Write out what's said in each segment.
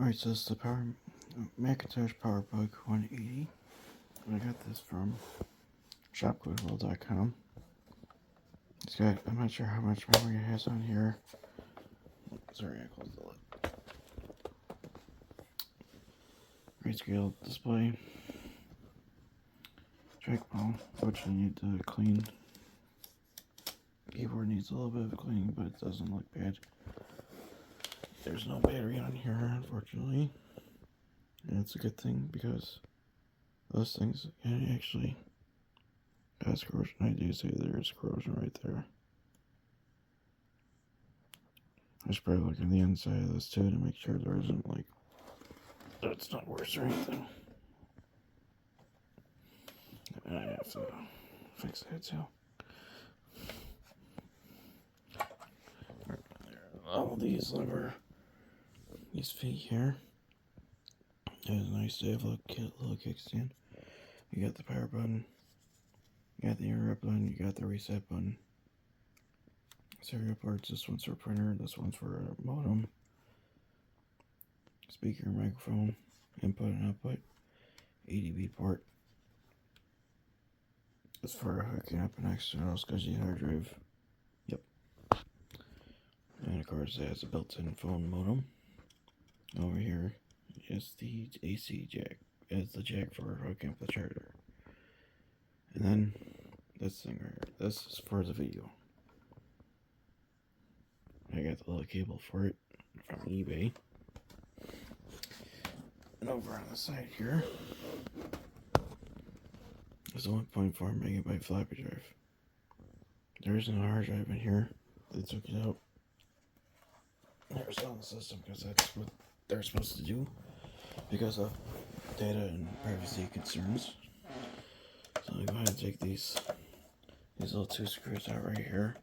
Alright, so it's the Macintosh PowerBook 180. I got this from shopgoodwill.com. It's got, I'm not sure how much memory it has on here. Sorry, I closed the lid. Grayscale display. Trackball, which I need to clean. Keyboard needs a little bit of cleaning, but it doesn't look bad. There's no battery on here, unfortunately. And it's a good thing because those things can actually cause corrosion. I do say there is corrosion right there. I should probably look on the inside of this too to make sure there isn't, like, that it's not worse or anything. I have to fix that too. All these feet here. There's a nice little kickstand. You got the power button. You got the interrupt button. You got the reset button. Serial ports. This one's for printer. This one's for modem. Speaker, microphone, input and output. ADB port. It's for hooking up an external SCSI hard drive. Yep. And of course it has a built-in phone modem. Over here is the AC jack. It's the jack for hooking up the charger. And then this thing right here. This is for the video. I got the little cable for it from eBay. And over on the side here is a 1.4 megabyte floppy drive. There isn't a hard drive in here. They took it out. They're selling the system because that's what they're supposed to do because of data and privacy concerns. So I'm going to take these little two screws out right here.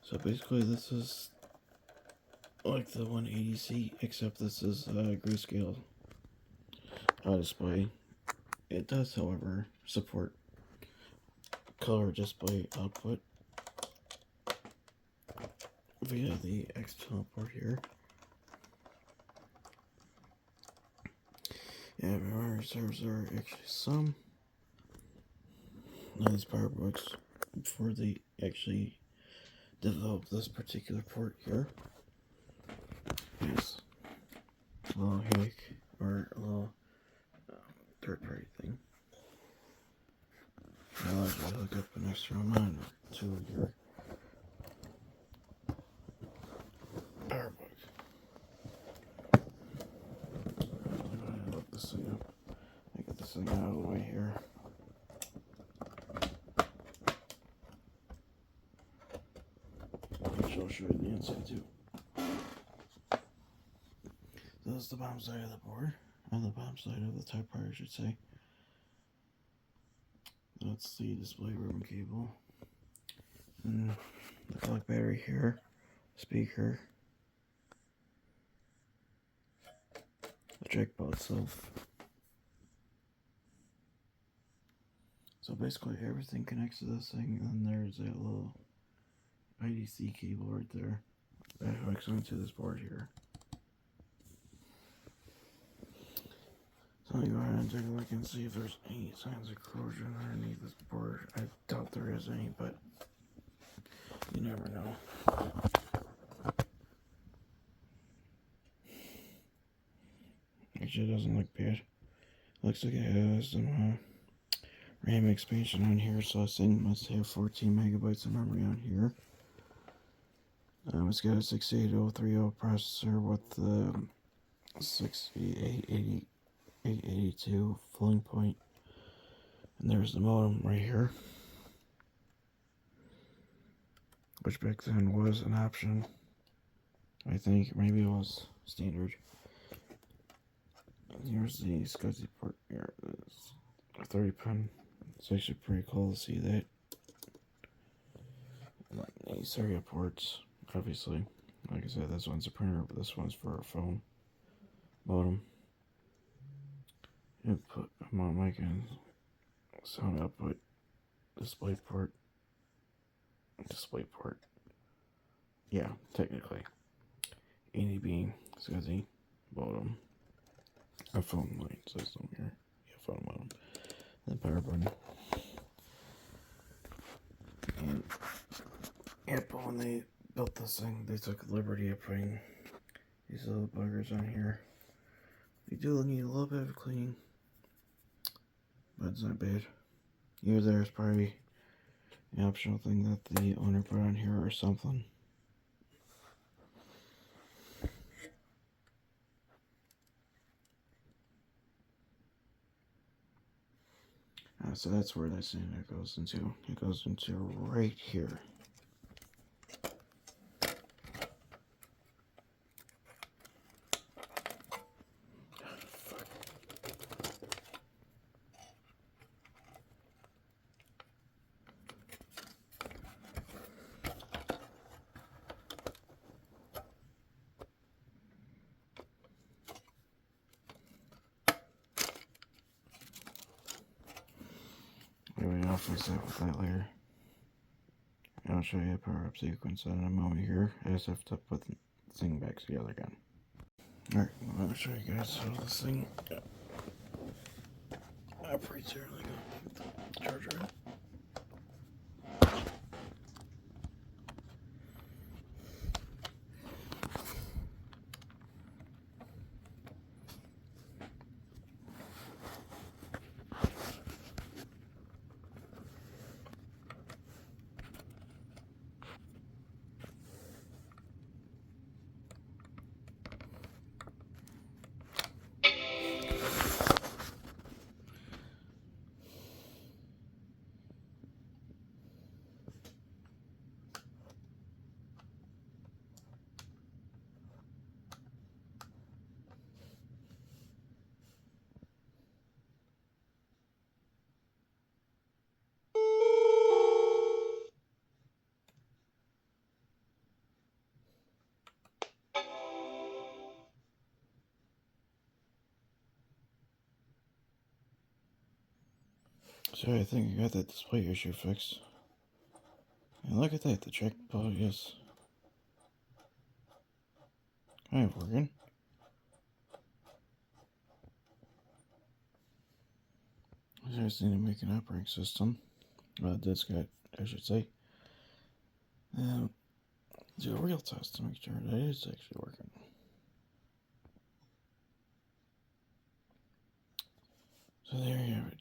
So basically this is like the 180C, except this is a grayscale display. It does, however, support color display output via the external port here. And memory reserves are actually some. Now these PowerBooks, before they actually developed this particular port here, is a little hack or a little third-party thing. It allows you to hook up an external monitor to your PowerBook. I'm going to look this thing up. I get this thing out of the way here. Which I'll show you the inside too. So this is the bottom side of the board. On the bottom side of the top part, I should say. That's the display ribbon cable. And the clock battery here. Speaker. The trackball itself. So basically everything connects to this thing, and there's that little IDC cable right there that hooks onto this board here. So let me go ahead and take a look and see if there's any signs of corrosion underneath this board. I doubt there is any, but you never know. Actually, it doesn't look bad. Looks like it has some RAM expansion on here, so this thing must have 14 megabytes of memory on here. It's got a 68030 processor with the 882 floating point. And there's the modem right here, which back then was an option. I think maybe it was standard. And here's the SCSI port. Here it is, a 30 pin. It's actually pretty cool to see that. And then the serial ports, obviously. Like I said, this one's a printer, but this one's for a phone. Modem. Input, mic and sound output. Display port. yeah, technically. Any being SCSI bottom. A phone line system here. Yeah, phone modem. And power button. And Apple, when they built this thing, they took the liberty of putting these little buggers on here. They do need a little bit of cleaning, but it's not bad. Either there's probably an optional thing that the owner put on here or something. So that's where that sander goes into. It goes into right here. Anyway, I'll fix that with that later. I'll show you a power up sequence in a moment here. I just have to put the thing back together again. Alright, I'm going to show you guys how this thing operates here. Like the charger out. So I think I got that display issue fixed. And look at that, the trackball is kind of working. I just need to make an operating system. Diskette, I should say. Do a real test to make sure that it is actually working. So there you have it.